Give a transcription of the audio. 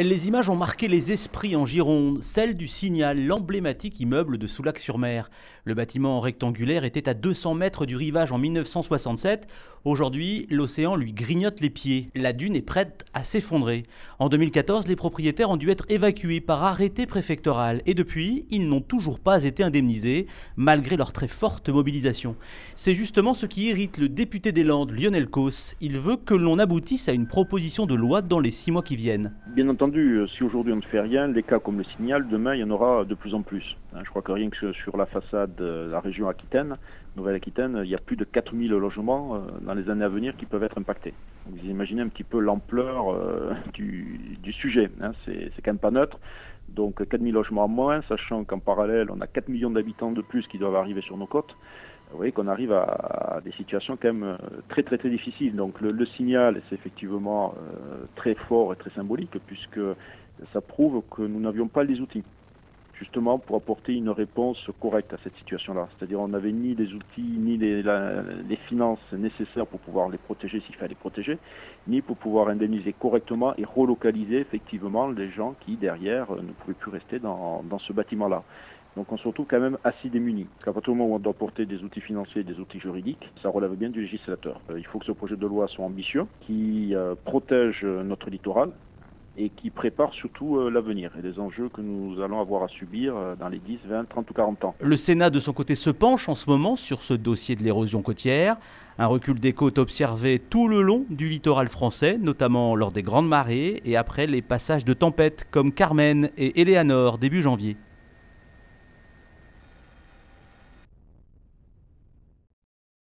Les images ont marqué les esprits en Gironde, celle du Signal, l'emblématique immeuble de Soulac-sur-Mer. Le bâtiment rectangulaire était à 200 mètres du rivage en 1967. Aujourd'hui, l'océan lui grignote les pieds. La dune est prête à s'effondrer. En 2014, les propriétaires ont dû être évacués par arrêté préfectoral. Et depuis, ils n'ont toujours pas été indemnisés, malgré leur très forte mobilisation. C'est justement ce qui irrite le député des Landes, Lionel Causse. Il veut que l'on aboutisse à une proposition de loi dans les 6 mois qui viennent. Bien entendu, si aujourd'hui on ne fait rien, les cas comme le Signal, demain il y en aura de plus en plus. Je crois que rien que sur la façade de la région Aquitaine, Nouvelle-Aquitaine, il y a plus de 4000 logements dans les années à venir qui peuvent être impactés. Donc vous imaginez un petit peu l'ampleur du sujet, c'est quand même pas neutre. Donc 4000 logements en moins, sachant qu'en parallèle on a 4 millions d'habitants de plus qui doivent arriver sur nos côtes. Vous voyez qu'on arrive à des situations quand même très difficiles. Donc le signal, c'est effectivement très fort et très symbolique, puisque ça prouve que nous n'avions pas les outils, justement, pour apporter une réponse correcte à cette situation-là. C'est-à-dire on n'avait ni les outils, ni les finances nécessaires pour pouvoir les protéger s'il fallait les protéger, ni pour pouvoir indemniser correctement et relocaliser effectivement les gens qui, derrière, ne pouvaient plus rester dans ce bâtiment-là. Donc on se retrouve quand même assez démunis. Qu'à partir du moment où on doit porter des outils financiers, des outils juridiques, ça relève bien du législateur. Il faut que ce projet de loi soit ambitieux, qui protège notre littoral et qui prépare surtout l'avenir et les enjeux que nous allons avoir à subir dans les 10, 20, 30 ou 40 ans. Le Sénat, de son côté, se penche en ce moment sur ce dossier de l'érosion côtière. Un recul des côtes observé tout le long du littoral français, notamment lors des grandes marées et après les passages de tempêtes comme Carmen et Eleanor début janvier.